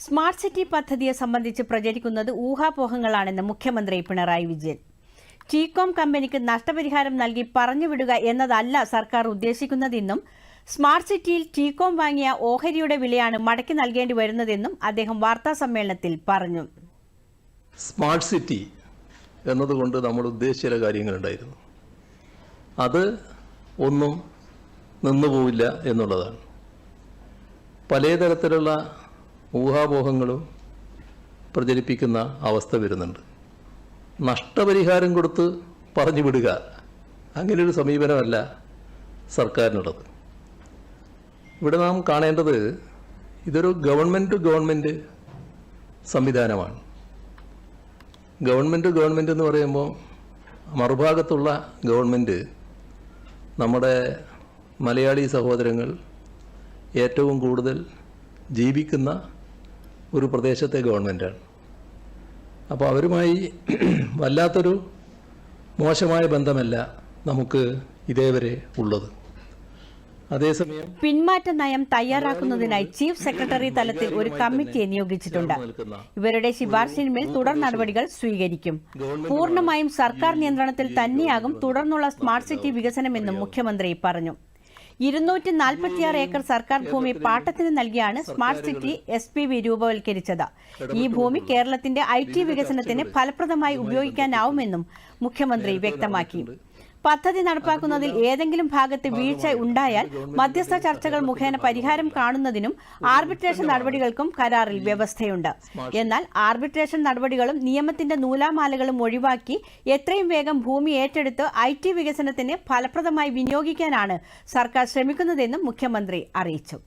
Smart city പദ്ധതിയെ സംബന്ധിച്ച് പ്രചരിക്കുന്നത് ഊഹാപോഹങ്ങളാണെന്ന് മുഖ്യമന്ത്രി പിണറായി വിജയൻ. ടീകോം കമ്പനിക്ക് നഷ്ടപരിഹാരം നൽകി പറഞ്ഞുവിടുക എന്നതല്ല സർക്കാർ ഉദ്ദേശിക്കുന്നതെന്നും സ്മാർട്ട് സിറ്റിയിൽ ടീകോം വാങ്ങിയ ഓഹരിയുടെ വിലയാണ് മടക്കി നൽകേണ്ടി വരുന്നതെന്നും അദ്ദേഹം വാർത്താസമ്മേളനത്തിൽ പറഞ്ഞു. സ്മാർട്ട് സിറ്റി എന്നതുകൊണ്ട് നമ്മൾ ഉദ്ദേശിച്ച ചില കാര്യങ്ങളുണ്ടായിരുന്നു. അത് ഒന്നും നിന്നുപോവില്ല എന്നുള്ളതാണ്. പലതരത്തിലുള്ള ഊഹാപോഹങ്ങളും പ്രചരിപ്പിക്കുന്ന അവസ്ഥ വരുന്നുണ്ട്. നഷ്ടപരിഹാരം കൊടുത്ത് പറഞ്ഞു വിടുക, അങ്ങനെയൊരു സമീപനമല്ല സർക്കാരിനുള്ളത്. ഇവിടെ നാം കാണേണ്ടത് ഇതൊരു ഗവൺമെൻറ് ടു ഗവൺമെൻറ് സംവിധാനമാണ്. ഗവൺമെൻറ് ടു ഗവൺമെൻറ് എന്ന് പറയുമ്പോൾ മറുഭാഗത്തുള്ള ഗവൺമെൻറ് നമ്മുടെ മലയാളി സഹോദരങ്ങൾ ഏറ്റവും കൂടുതൽ ജീവിക്കുന്ന ഒരു പ്രദേശത്തെ ഗവൺമെൻറ്റാണ്. അപ്പോൾ അവരുമായി വല്ലാത്തൊരു മോശമായ ബന്ധമല്ല നമുക്ക് ഇതേവരെ ഉള്ളത്. അതേസമയം പിന്മാറ്റ നയം തയ്യാറാക്കുന്നതിനായി ചീഫ് സെക്രട്ടറി തലത്തിൽ ഒരു കമ്മിറ്റിയെ നിയോഗിച്ചിട്ടുണ്ട്. ഇവരുടെ ശുപാർശയിന്മേൽ തുടർ നടപടികൾ സ്വീകരിക്കും. പൂർണ്ണമായും സർക്കാർ നിയന്ത്രണത്തിൽ തന്നെയാകും തുടർന്നുള്ള സ്മാർട്ട് സിറ്റി വികസനമെന്നും മുഖ്യമന്ത്രി പറഞ്ഞു. 246 ഏക്കർ സർക്കാർ ഭൂമി പാട്ടത്തിന് നൽകിയാണ് സ്മാർട്ട് സിറ്റി SPV രൂപവൽക്കരിച്ചത്. ഈ ഭൂമി കേരളത്തിന്റെ IT വികസനത്തിന് ഫലപ്രദമായി ഉപയോഗിക്കാനാവുമെന്നും മുഖ്യമന്ത്രി വ്യക്തമാക്കി. പദ്ധതി നടപ്പാക്കുന്നതിൽ ഏതെങ്കിലും ഭാഗത്ത് വീഴ്ച ഉണ്ടായാൽ മധ്യസ്ഥ ചർച്ചകൾ മുഖേന പരിഹാരം കാണുന്നതിനും ആർബിട്രേഷൻ നടപടികൾക്കും കരാറിൽ വ്യവസ്ഥയുണ്ട്. എന്നാൽ ആർബിട്രേഷൻ നടപടികളും നിയമത്തിന്റെ നൂലാമാലകളും ഒഴിവാക്കി എത്രയും വേഗം ഭൂമി ഏറ്റെടുത്ത് IT വികസനത്തിന് ഫലപ്രദമായി വിനിയോഗിക്കാനാണ് സർക്കാർ ശ്രമിക്കുന്നതെന്നും മുഖ്യമന്ത്രി അറിയിച്ചു.